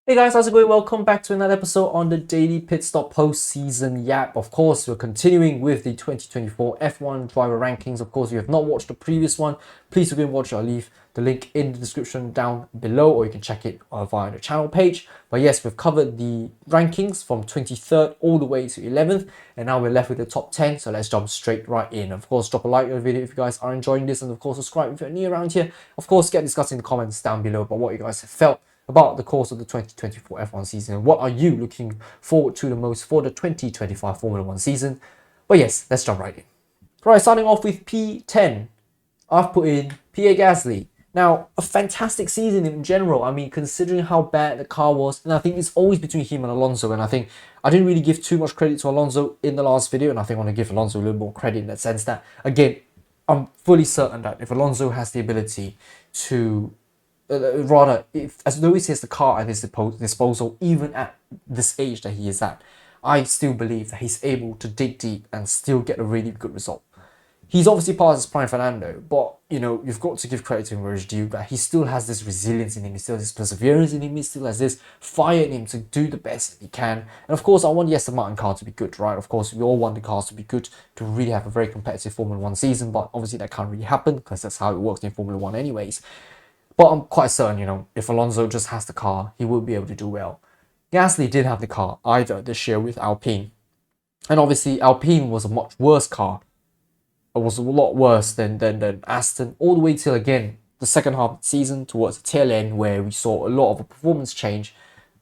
Hey guys, how's it going? Welcome back to another episode on the Daily Pit Stop Postseason Yap. Of course, we're continuing with the 2024 F1 driver rankings. Of course, if you have not watched the previous one, please go and watch it. I'll leave the link in the description down below, or you can check it via the channel page. But yes, we've covered the rankings from 23rd all the way to 11th, and now we're left with the top 10. So let's jump straight right in. Of course, drop a like on the video if you guys are enjoying this, and of course, subscribe if you're new around here. Of course, get discussing in the comments down below about what you guys have felt about the course of the 2024 F1 season. What are you looking forward to the most for the 2025 Formula 1 season? But yes, let's jump right in. Right, starting off with P10, I've put in Pierre Gasly. Now, a fantastic season in general. I mean, considering how bad the car was, and I think it's always between him and Alonso. And I think I didn't really give too much credit to Alonso in the last video, and I think I want to give Alonso a little more credit in that sense that, again, I'm fully certain that if Alonso has the ability to rather, if, as though he has the car at his disposal, even at this age that he is at, I still believe that he's able to dig deep and still get a really good result. He's obviously past his prime Fernando, but you know, you've got to give credit to him where it's due, that he still has this resilience in him, he still has this perseverance in him, he still has this fire in him to do the best that he can. And of course, I want the Aston Martin car to be good, right? Of course, we all want the cars to be good to really have a very competitive Formula 1 season, but obviously that can't really happen because that's how it works in Formula 1 anyways. But I'm quite certain, you know, if Alonso just has the car, he will be able to do well. Gasly did have the car either this year with Alpine. And obviously, Alpine was a much worse car. It was a lot worse than Aston, all the way till, again, the second half of the season, towards the tail end, where we saw a lot of a performance change.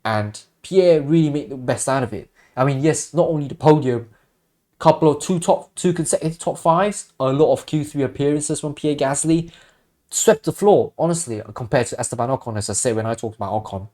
And Pierre really made the best out of it. I mean, yes, not only the podium, couple of two consecutive top fives, a lot of Q3 appearances from Pierre Gasly, swept the floor, honestly, compared to Esteban Ocon, as I say when I talked about Ocon.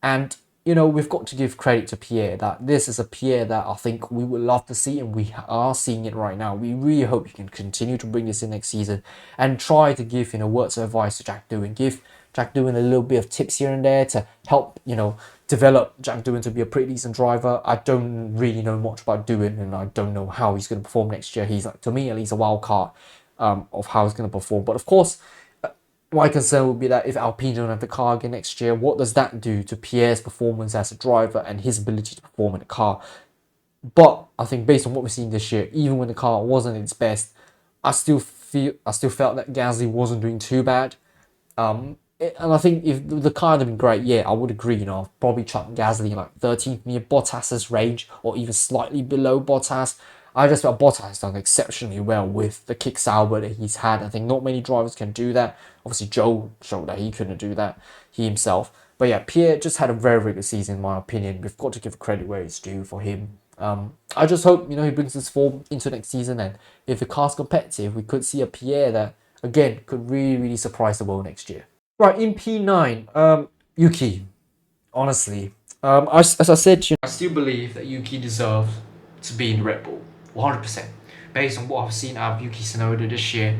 And, you know, we've got to give credit to Pierre that this is a Pierre that I think we would love to see, and we are seeing it right now. We really hope he can continue to bring this in next season and try to give, you know, words of advice to Jack Doohan. Give Jack Doohan a little bit of tips here and there to help, you know, develop Jack Doohan to be a pretty decent driver. I don't really know much about Doohan, and I don't know how he's going to perform next year. He's, like, to me at least, a wild card of how he's going to perform. But of course, my concern would be that if Alpine don't have the car again next year, what does that do to Pierre's performance as a driver and his ability to perform in the car? But I think based on what we've seen this year, even when the car wasn't its best, I still felt that Gasly wasn't doing too bad. And I think if the car had been great, yeah, I would agree. You know, I've probably chucked Gasly like 13th near Bottas's range, or even slightly below Bottas. I just felt Bottas has done exceptionally well with the kick Sauber that he's had. I think not many drivers can do that. Obviously, Joe showed that he couldn't do that, he himself. But yeah, Pierre just had a very, very good season, in my opinion. We've got to give credit where it's due for him. I just hope, you know, he brings his form into next season, and if the car's competitive, we could see a Pierre that, again, could really, really surprise the world next year. Right, in P9, Yuki, honestly, as I said, you know, I still believe that Yuki deserves to be in Red Bull, 100%. Based on what I've seen out of Yuki Tsunoda this year,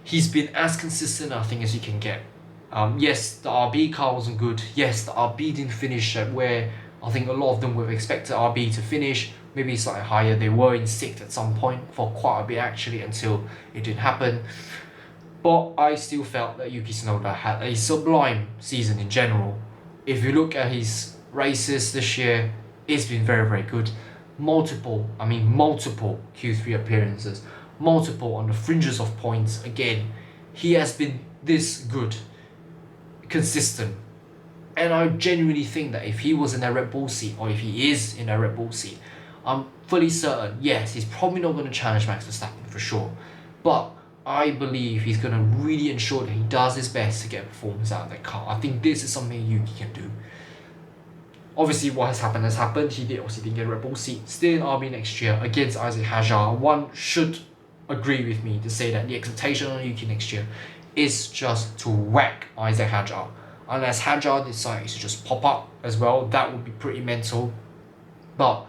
he's been as consistent, I think, as you can get. Yes, the RB car wasn't good. Yes, the RB didn't finish at where I think a lot of them would have expected RB to finish. Maybe slightly higher. They were in sixth at some point for quite a bit, actually, until it didn't happen. But I still felt that Yuki Tsunoda had a sublime season in general. If you look at his races this year, it's been very, very good. Multiple Q3 appearances, multiple on the fringes of points. Again, he has been this good, consistent. And I genuinely think that if he was in a Red Bull seat, or if he is in a Red Bull seat, I'm fully certain, yes, he's probably not going to challenge Max Verstappen for sure. But I believe he's going to really ensure that he does his best to get performance out of that car. I think this is something Yuki can do. Obviously, what has happened has happened. He didn't get a Red Bull seat. Still in RB next year against Isaac Hadjar. One should agree with me to say that the expectation on Yuki next year is just to whack Isaac Hadjar. Unless Hadjar decides to just pop up as well, that would be pretty mental. But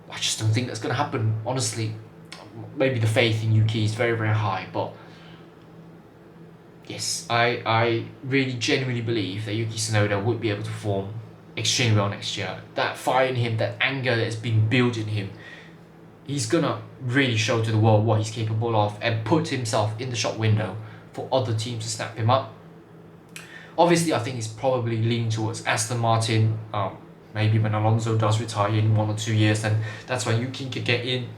I just don't think that's going to happen, honestly. Maybe the faith in Yuki is very, very high, but yes, I really genuinely believe that Yuki Tsunoda would be able to perform extremely well next year. That fire in him, that anger that has been built in him, he's gonna really show to the world what he's capable of and put himself in the shop window for other teams to snap him up. Obviously, I think he's probably leaning towards Aston Martin. Maybe when Alonso does retire in 1 or 2 years, then that's when Yuki could get in.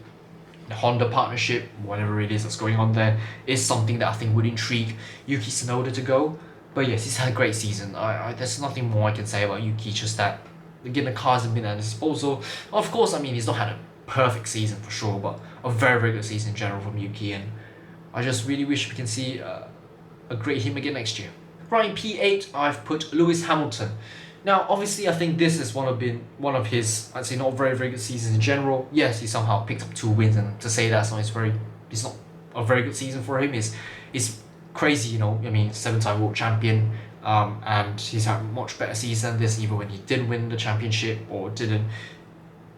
The Honda partnership, whatever it is that's going on there, is something that I think would intrigue Yuki Tsunoda to go. But yes, he's had a great season. There's nothing more I can say about Yuki, just that again the cars have been at his disposal. Of course, I mean he's not had a perfect season for sure, but a very very good season in general from Yuki, and I just really wish we can see a great him again next year. Right, in P8, I've put Lewis Hamilton. Now, obviously, I think this has been one of his, I'd say, not very, very good seasons in general. Yes, he somehow picked up 2 wins, and to say that's not it's not a very good season for him is crazy, you know. I mean, 7-time world champion, and he's had a much better season this, even when he didn't win the championship or didn't,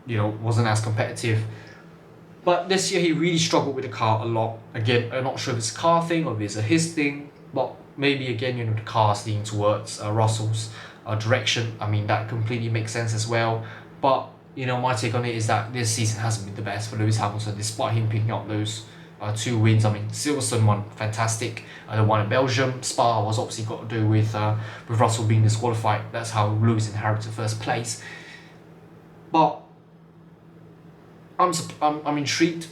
wasn't as competitive. But this year, he really struggled with the car a lot. Again, I'm not sure if it's a car thing or if it's a his thing, but maybe again, the car's leaning towards Russell's direction. I mean, that completely makes sense as well. But my take on it is that this season hasn't been the best for Lewis Hamilton, despite him picking up those 2 wins. I mean, Silverstone one fantastic, the one in Belgium. Spa was obviously got to do with Russell being disqualified. That's how Lewis inherited first place. But I'm intrigued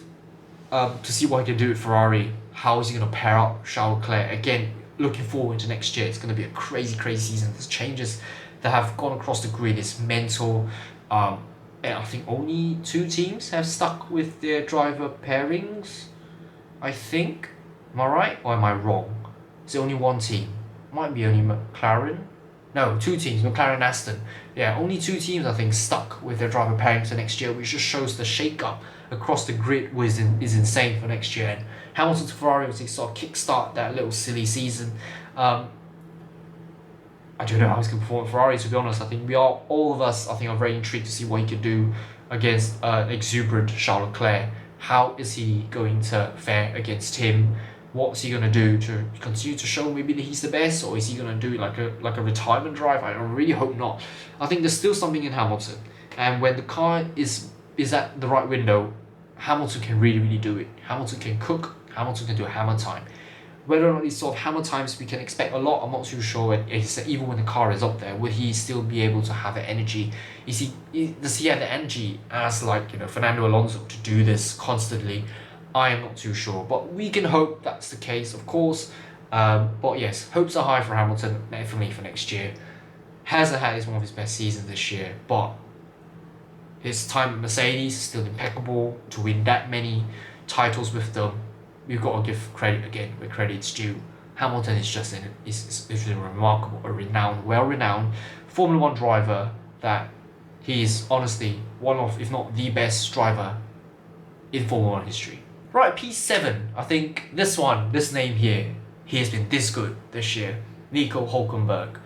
to see what he can do with Ferrari. How is he going to pair up Charles Leclerc again? Looking forward to next year, it's going to be a crazy season. There's changes that have gone across the grid. It's mental. And I think only 2 teams have stuck with their driver pairings, I think. Am I right or am I wrong? Is it only 1 team? Might be only McLaren. No, 2 teams, McLaren and Aston. Yeah, only 2 teams I think stuck with their driver pairings for next year, which just shows the shake-up across the grid is insane for next year. And Hamilton to Ferrari was sort of kickstart that little silly season. I don't know how he's going to perform at Ferrari, to be honest. I think all of us are very intrigued to see what he can do against exuberant Charles Leclerc. How is he going to fare against him? What's he going to do to continue to show maybe that he's the best, or is he going to do like a retirement drive? I really hope not. I think there's still something in Hamilton, and when the car is at the right window, Hamilton can really do it. Hamilton can cook. Hamilton can do a hammer time. Whether or not these sort of hammer times we can expect a lot, I'm not too sure. Even when the car is up there, will he still be able to have the energy? Does he have the energy as Fernando Alonso to do this constantly? I am not too sure, but we can hope that's the case, of course. But yes, hopes are high for Hamilton, definitely for next year. Hasn't had one of his best seasons this year, but his time at Mercedes is still impeccable. To win that many titles with them, we've got to give credit again where credit's due. Hamilton is just is a remarkable, well-renowned Formula 1 driver that he is honestly one of, if not the best driver in Formula 1 history. Right, P7, I think this name here, he has been this good this year. Nico Hülkenberg.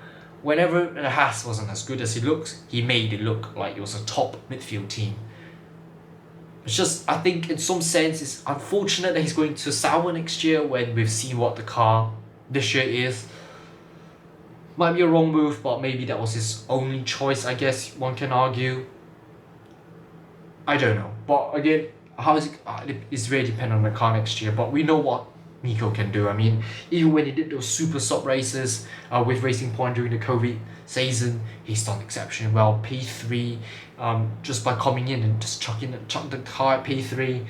Whenever the Haas wasn't as good as he looks, he made it look like it was a top midfield team. It's just, I think in some sense, it's unfortunate that he's going to Sauber next year when we've seen what the car this year is. Might be a wrong move, but maybe that was his only choice, I guess one can argue. I don't know. But again, how is it? It's very dependent on the car next year, but we know what Nico can do. I mean, even when he did those super stop races with Racing Point during the COVID season, he's done exceptionally well. P3, just by coming in and just chuck the car at P3.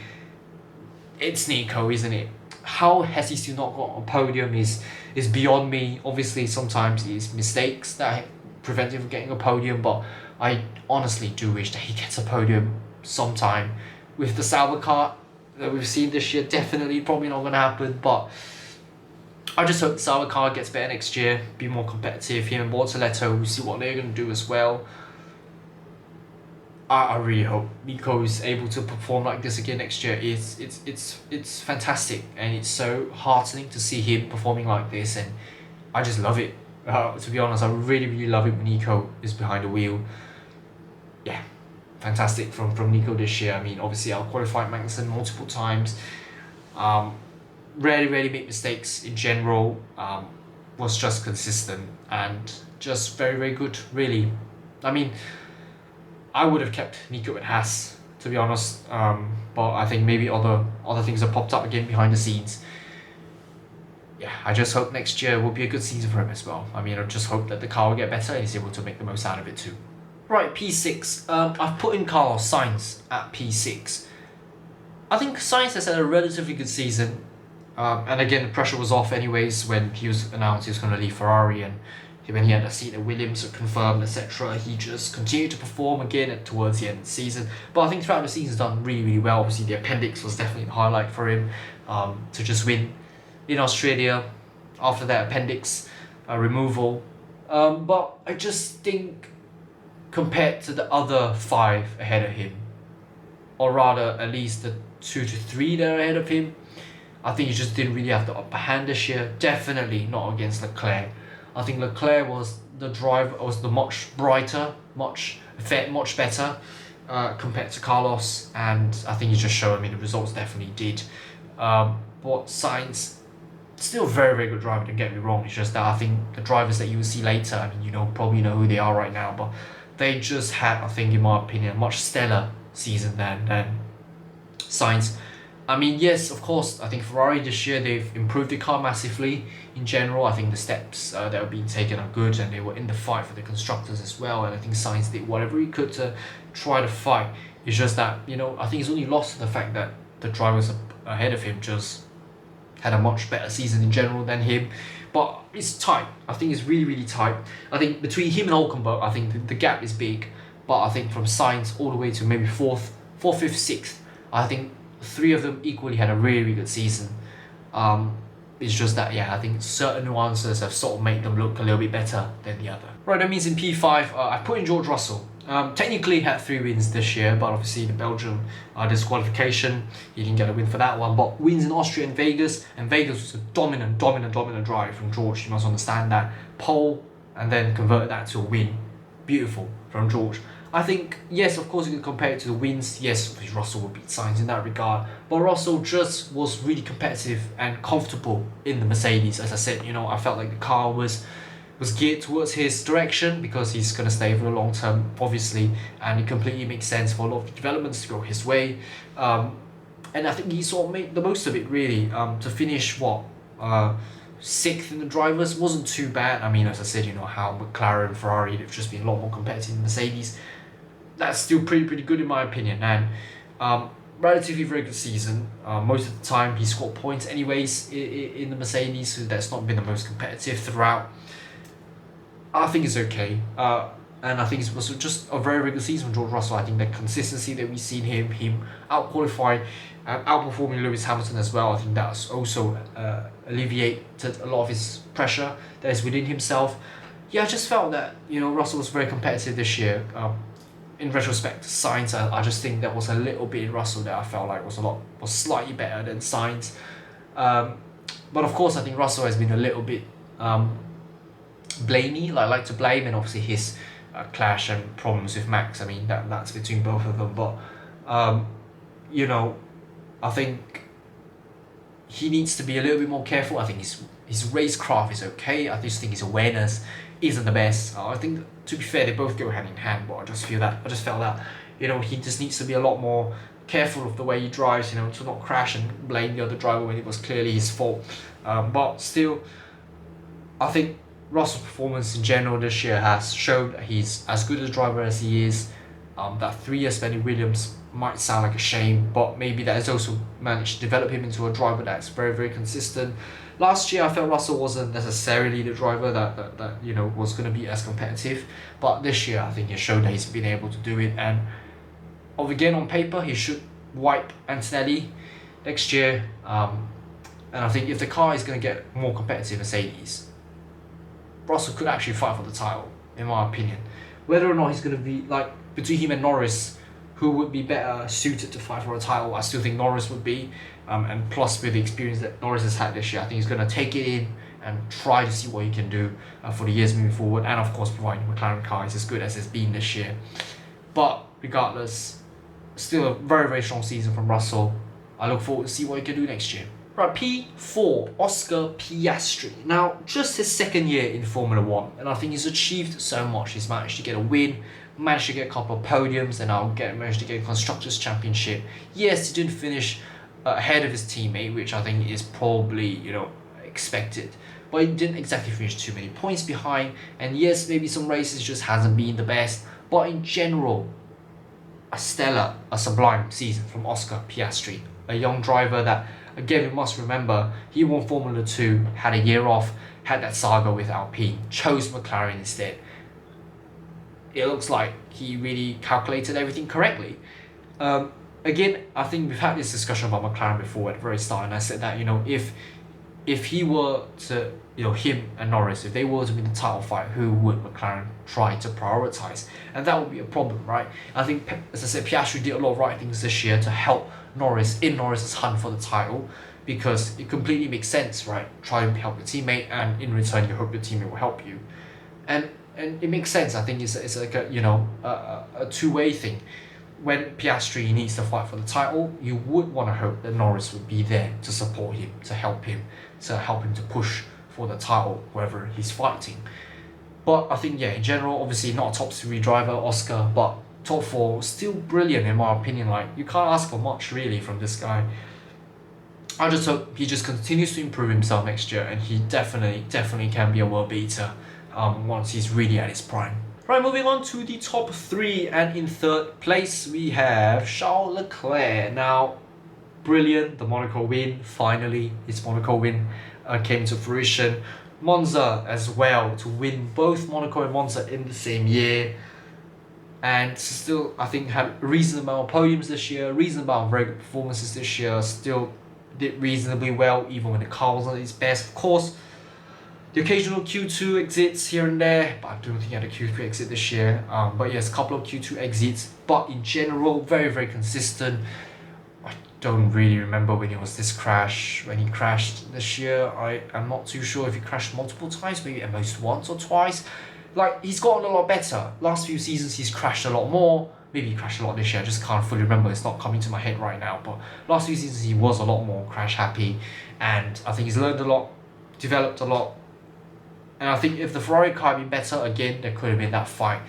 It's Nico, isn't it? How has he still not got a podium is beyond me. Obviously, sometimes it's mistakes that prevent him from getting a podium, but I honestly do wish that he gets a podium sometime. With the Sauber car that we've seen this year, definitely probably not going to happen, but I just hope the Sauber car gets better next year, be more competitive. Him and Bortoletto, we see what they're going to do as well. I really hope Nico is able to perform like this again next year. It's fantastic, and it's so heartening to see him performing like this, and I just love it. To be honest, I really love it when Nico is behind the wheel. Yeah, fantastic from Nico this year. I mean, obviously, I've qualified Magnussen multiple times. Rarely make mistakes in general. Was just consistent and just very good, really. I mean, I would have kept Nico at Haas, to be honest. But I think maybe other things have popped up again behind the scenes. yeah, I just hope next year will be a good season for him as well. I mean, I just hope that the car will get better and he's able to make the most out of it too. Right, P6. I've put in Carlos Sainz at P6. I think Sainz has had a relatively good season. And again, the pressure was off anyways when he was announced he was going to leave Ferrari, and when he had a seat at Williams confirmed, etc. He just continued to perform again towards the end of the season. But I think throughout the season he's done really, really well. Obviously, the appendix was definitely the highlight for him to just win in Australia after that appendix removal. But I just think compared to the other 5 ahead of him, or rather at least the 2 to 3 that are ahead of him, I think he just didn't really have the upper hand this year. Definitely not against Leclerc. I think Leclerc was the much brighter, much better compared to Carlos, and I think he just showed. I mean, the results definitely did. But Sainz, still very, very good driver. Don't get me wrong. It's just that I think the drivers that you will see later, I mean, probably know who they are right now, but they just had, I think, in my opinion, a much stellar season than Sainz. I mean, yes, of course, I think Ferrari this year, they've improved the car massively in general. I think the steps that are being taken are good, and they were in the fight for the constructors as well, and I think Sainz did whatever he could to try to fight. It's just that, I think he's only lost to the fact that the drivers ahead of him just had a much better season in general than him. But it's tight. I think it's really, really tight. I think between him and Hulkenberg, I think the gap is big, but I think from Sainz all the way to maybe 4th, 5th, 6th, I think 3 of them equally had a really, really good season. It's just that, I think certain nuances have sort of made them look a little bit better than the other. Right, that means in P5, I put in George Russell. Technically had 3 wins this year, but obviously the Belgium disqualification, he didn't get a win for that one. But wins in Austria and Vegas was a dominant drive from George. You must understand that. Pole, and then converted that to a win. Beautiful from George. I think, yes, of course you can compare it to the wins. Yes, Russell will beat Sainz in that regard. But Russell just was really competitive and comfortable in the Mercedes. As I said, I felt like the car was geared towards his direction because he's going to stay for the long term, obviously. And it completely makes sense for a lot of the developments to go his way. And I think he sort of made the most of it, really. To finish, 6th in the drivers wasn't too bad. I mean, as I said, how McLaren, Ferrari, they've just been a lot more competitive than Mercedes. That's still pretty good in my opinion, and relatively very good season. Most of the time he scored points anyways in the Mercedes, so that's not been the most competitive throughout. I think it's okay, and I think it was just a very, very good season from George Russell. I think the consistency that we've seen him out-qualify and outperforming Lewis Hamilton as well, I think that's also alleviated a lot of his pressure that is within himself. I just felt that Russell was very competitive this year. In retrospect, Sainz, I just think there was a little bit in Russell that I felt like was slightly better than Sainz. But of course, I think Russell has been a little bit blamey, like to blame, and obviously his clash and problems with Max. I mean, that's between both of them. But I think he needs to be a little bit more careful. I think his racecraft is okay. I just think his awareness isn't the best. I think, to be fair, they both go hand in hand, but I just felt that he just needs to be a lot more careful of the way he drives, to not crash and blame the other driver when it was clearly his fault. But still, I think Russell's performance in general this year has shown that he's as good a driver as he is. That 3 years spent in Williams might sound like a shame, but maybe that has also managed to develop him into a driver that's very, very consistent. Last year, I felt Russell wasn't necessarily the driver that was going to be as competitive, but this year I think he showed that he's been able to do it. And again, on paper, he should wipe Antonelli next year. And I think if the car is going to get more competitive, Mercedes, Russell could actually fight for the title, in my opinion. Whether or not he's going to be between him and Norris, who would be better suited to fight for a title, I still think Norris would be. And plus, with the experience that Norris has had this year, I think he's going to take it in and try to see what he can do for the years moving forward. And of course, providing the McLaren car is as good as it's been this year. But regardless, still a very, very strong season from Russell. I look forward to see what he can do next year. Right, P4, Oscar Piastri. Now, just his 2nd year in Formula 1, and I think he's achieved so much. He's managed to get a win, managed to get a couple of podiums, and managed to get a Constructors' Championship. Yes, he didn't finish ahead of his teammate, which I think is probably, expected. But he didn't exactly finish too many points behind, and yes, maybe some races just hasn't been the best, but in general, a stellar, a sublime season from Oscar Piastri, a young driver that, again, we must remember, he won Formula 2, had a year off, had that saga with Alpine, chose McLaren instead. It looks like he really calculated everything correctly. Again, I think we've had this discussion about McLaren before at the very start, and I said that, if he were to, him and Norris, if they were to be in the title fight, who would McLaren try to prioritise? And that would be a problem, right? I think, as I said, Piastri did a lot of right things this year to help Norris in Norris's hunt for the title, because it completely makes sense, right? Try to help your teammate, and in return, you hope your teammate will help you. And it makes sense. I think it's like a two-way thing. When Piastri needs to fight for the title, you would want to hope that Norris would be there to support him, to help him to push for the title wherever he's fighting. But I think, in general, obviously not a top 3 driver, Oscar, but top 4, still brilliant in my opinion. Like, you can't ask for much really from this guy. I just hope he just continues to improve himself next year, and he definitely can be a world beater once he's really at his prime. Right, moving on to the top 3, and in 3rd place we have Charles Leclerc. Now, brilliant, the Monaco win, finally, his Monaco win came to fruition. Monza as well, to win both Monaco and Monza in the same year. And still, I think, had a reasonable amount of podiums this year, reasonable amount of very good performances this year, still did reasonably well, even when the car wasn't at its best. Of course, the occasional Q2 exits here and there, but I don't think he had a Q3 exit this year. But yes, a couple of Q2 exits, but in general, very, very consistent. I don't really remember when it was this crash, when he crashed this year. I'm not too sure if he crashed multiple times, maybe at most once or twice. Like, he's gotten a lot better. Last few seasons, he's crashed a lot more. Maybe he crashed a lot this year, I just can't fully remember. It's not coming to my head right now. But last few seasons, he was a lot more crash happy. And I think he's learned a lot, developed a lot. And I think if the Ferrari car had been better, again, there could have been that fight.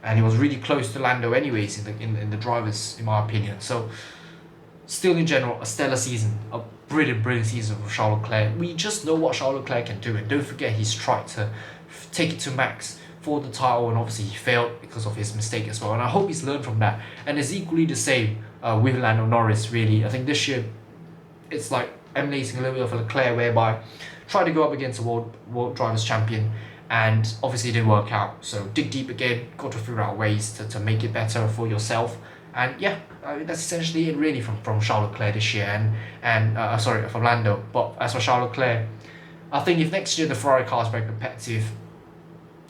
And he was really close to Lando anyways in the drivers, in my opinion. So, still in general, a stellar season. A brilliant season for Charles Leclerc. We just know what Charles Leclerc can do. And don't forget, he's tried to take it to Max for the title. And obviously, he failed because of his mistake as well. And I hope he's learned from that. And it's equally the same with Lando Norris, really. I think this year, it's like emulating a little bit of a Leclerc, whereby tried to go up against a world drivers champion, and obviously it didn't work out. So dig deep again, got to figure out ways to make it better for yourself. And that's essentially it really from Charles Leclerc this year, and from Lando. But as for Charles Leclerc, I think if next year the Ferrari car is very competitive,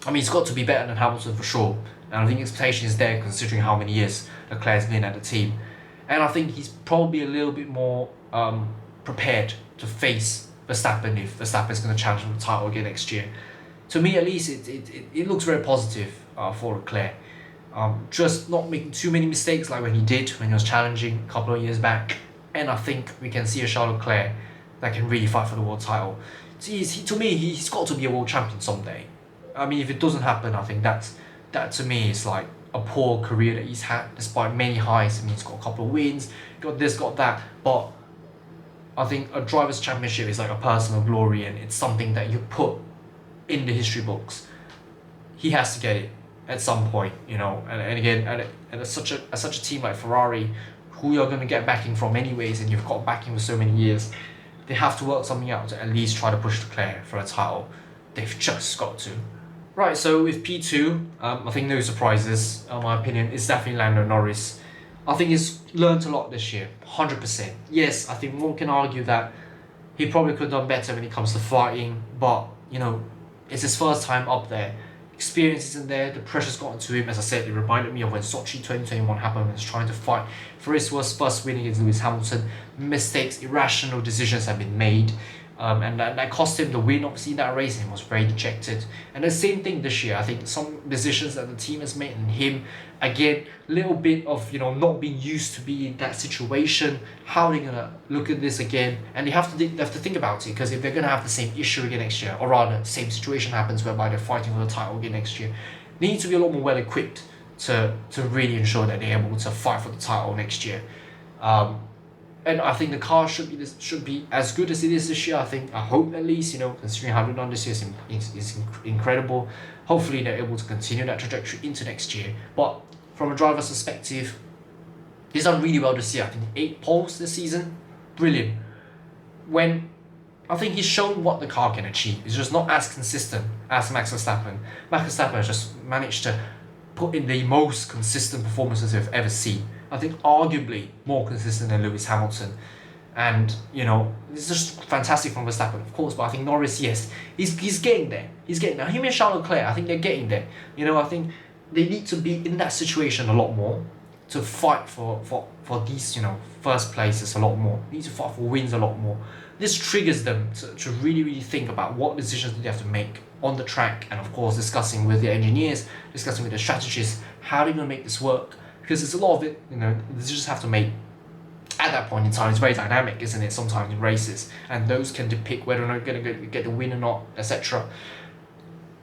I mean, it's got to be better than Hamilton for sure. And I think expectation is there considering how many years Leclerc's been at the team. And I think he's probably a little bit more prepared to face Verstappen if Verstappen's going to challenge for the title again next year. To me, at least, it looks very positive for Leclerc. Just not making too many mistakes like when he was challenging a couple of years back. And I think we can see a Charles Leclerc that can really fight for the world title. To me, he's got to be a world champion someday. I mean, if it doesn't happen, I think that to me is like a poor career that he's had, despite many highs. I mean, he's got a couple of wins, got this, got that, but I think a driver's championship is like a personal glory, and it's something that you put in the history books. He has to get it at some point, and again, at such a team like Ferrari, who you're going to get backing from anyways, and you've got backing for so many years, they have to work something out to at least try to push Leclerc for a title. They've just got to. Right, so with P2, I think no surprises, in my opinion. It's definitely Lando Norris. I think he's learned a lot this year, 100%. Yes, I think one can argue that he probably could have done better when it comes to fighting, but, it's his first time up there. Experience isn't there, the pressure's gotten to him. As I said, it reminded me of when Sochi 2021 happened, when he was trying to fight for his first win against Lewis Hamilton. Mistakes, irrational decisions have been made. And that cost him the win, obviously, in that race, and he was very dejected. And the same thing this year. I think some decisions that the team has made, and him, again, little bit of, not being used to be in that situation. How are they going to look at this again? And they have to think about it, because if they're going to have the same issue again next year, or rather, the same situation happens whereby they're fighting for the title again next year, they need to be a lot more well equipped to really ensure that they're able to fight for the title next year. And I think the car should be as good as it is this year. I hope at least, considering how they've done this year is incredible. Hopefully they're able to continue that trajectory into next year. But from a driver's perspective, he's done really well this year. I think 8 poles this season, brilliant. When I think he's shown what the car can achieve. It's just not as consistent as Max Verstappen. Max Verstappen has just managed to put in the most consistent performances we've ever seen. I think arguably more consistent than Lewis Hamilton. And, it's just fantastic from Verstappen, of course, but I think Norris, yes, he's getting there. He's getting there. Him and Charles Leclerc, I think they're getting there. I think they need to be in that situation a lot more to fight for these, first places a lot more. They need to fight for wins a lot more. This triggers them to really, really think about what decisions they have to make on the track, and of course discussing with the engineers, discussing with the strategists, how they're going to make this work. Because there's a lot of it, decisions have to make at that point in time. It's very dynamic, isn't it, sometimes in races, and those can depict whether or not you're going to get the win or not, etc.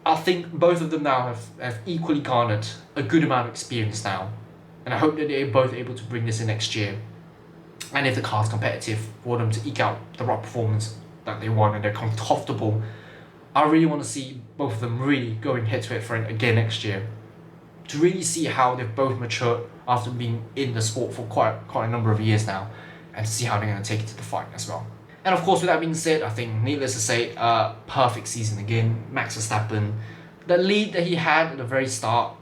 I think both of them now have equally garnered a good amount of experience now, and I hope that they're both able to bring this in next year. And if the car's competitive, for them to eke out the right performance that they want and they're comfortable, I really want to see both of them really going head to head for it again next year, to really see how they've both matured after being in the sport for quite a number of years now, and to see how they're going to take it to the fight as well. And of course, with that being said, I think needless to say, perfect season again. Max Verstappen, the lead that he had at the very start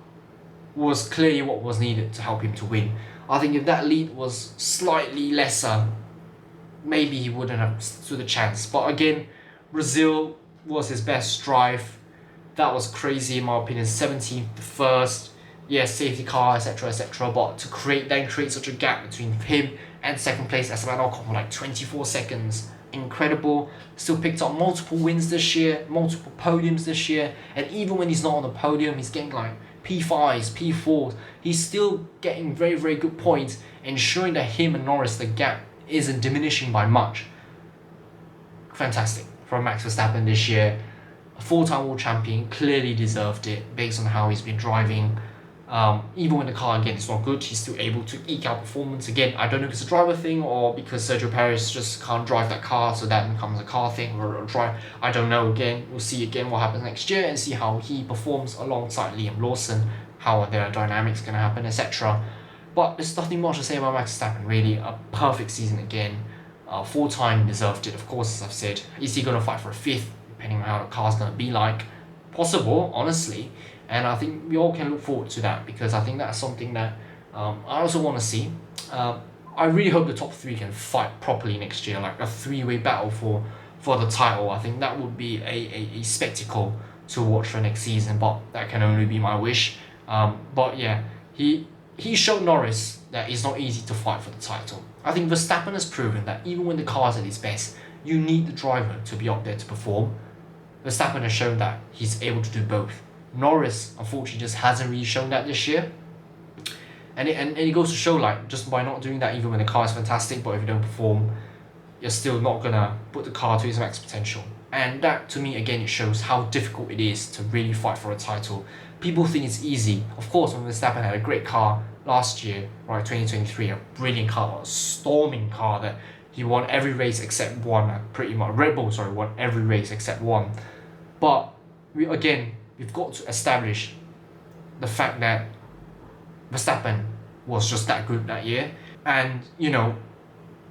was clearly what was needed to help him to win. I think if that lead was slightly lesser, maybe he wouldn't have stood a chance. But again, Brazil was his best drive. That was crazy in my opinion. 17th, the first, yes, safety car, etc. But to create such a gap between him and second place Esteban Ocon for like 24 seconds, incredible. Still picked up multiple wins this year, multiple podiums this year, and even when he's not on the podium, he's getting like P5s, P4s. He's still getting very, very good points, ensuring that him and Norris, the gap isn't diminishing by much. Fantastic from Max Verstappen this year. A 4-time world champion, clearly deserved it based on how he's been driving. Even when the car again is not good, he's still able to eke out performance. Again, I don't know if it's a driver thing or because Sergio Perez just can't drive that car, so that becomes a car thing or a drive. I don't know. Again, we'll see again what happens next year and see how he performs alongside Liam Lawson, how their dynamics going to happen, etc. But there's nothing much to say about Max Verstappen really. A perfect season again. 4-time deserved it, of course, as I've said. Is he going to fight for a 5th, depending on how the car's going to be like? Possible, honestly. And I think we all can look forward to that, because I think that's something that I also want to see. I really hope the top 3 can fight properly next year, like a 3-way battle for the title. I think that would be a spectacle to watch for next season, but that can only be my wish. But yeah, he showed Norris that it's not easy to fight for the title. I think Verstappen has proven that even when the car's at its best, you need the driver to be up there to perform. Verstappen has shown that he's able to do both. Norris, unfortunately, just hasn't really shown that this year. And it goes to show, like, just by not doing that, even when the car is fantastic, but if you don't perform, you're still not going to put the car to its max potential. And that, to me, again, it shows how difficult it is to really fight for a title. People think it's easy. Of course, when Verstappen had a great car last year, right, 2023, a brilliant car, a storming car that he won every race except one, pretty much. Red Bull, won every race except one. But, we've got to establish the fact that Verstappen was just that good that year. And,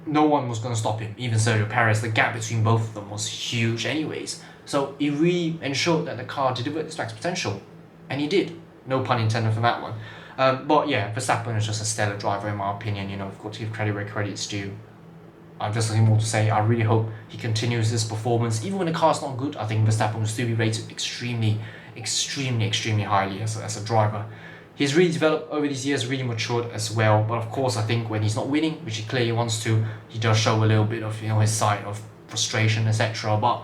no one was going to stop him, even Sergio Perez. The gap between both of them was huge anyways. So it really ensured that the car delivered its max potential. And he did. No pun intended for that one. But yeah, Verstappen is just a stellar driver in my opinion. We've got to give credit where credit's due. I've just nothing more to say. I really hope he continues this performance. Even when the car's not good, I think Verstappen will still be rated extremely highly as a driver. He's really developed over these years, really matured as well. But of course, I think when he's not winning, which he clearly wants to, he does show a little bit of his side of frustration, etc. But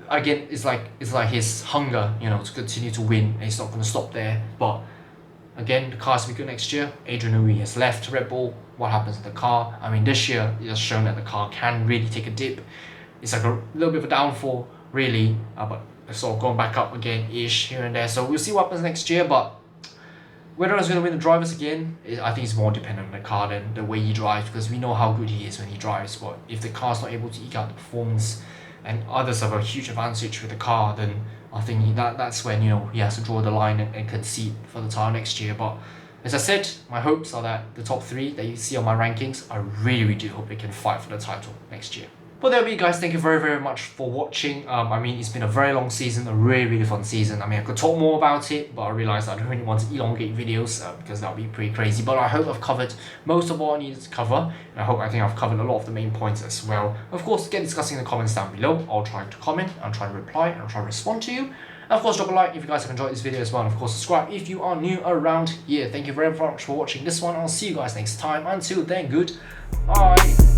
again, it's like his hunger, to continue to win. And he's not going to stop there. But again, the car's will be good next year. Adrian Newey has left Red Bull. What happens to the car? I mean, this year it has shown that the car can really take a dip. It's like a little bit of a downfall, really. But it's sort of going back up again-ish here and there. So we'll see what happens next year. But Whether he's going to win the drivers again, I think it's more dependent on the car than the way he drives, because we know how good he is when he drives. But if the car's not able to eke out the performance and others have a huge advantage with the car, then I think that's when, he has to draw the line and concede for the title next year. But as I said, my hopes are that the top 3 that you see on my rankings, I really, really do hope they can fight for the title next year. But there we go, guys. Thank you very, very much for watching. I mean, it's been a very long season, a really, really fun season. I mean, I could talk more about it, but I realized I don't really want to elongate videos because that would be pretty crazy. But I hope I've covered most of what I needed to cover, and I think I've covered a lot of the main points as well. Of course, get discussing in the comments down below. I'll try to comment, I'll try to reply, and I'll try to respond to you. And of course, drop a like if you guys have enjoyed this video as well. And of course, subscribe if you are new around here. Thank you very much for watching this one. I'll see you guys next time. Until then, goodbye.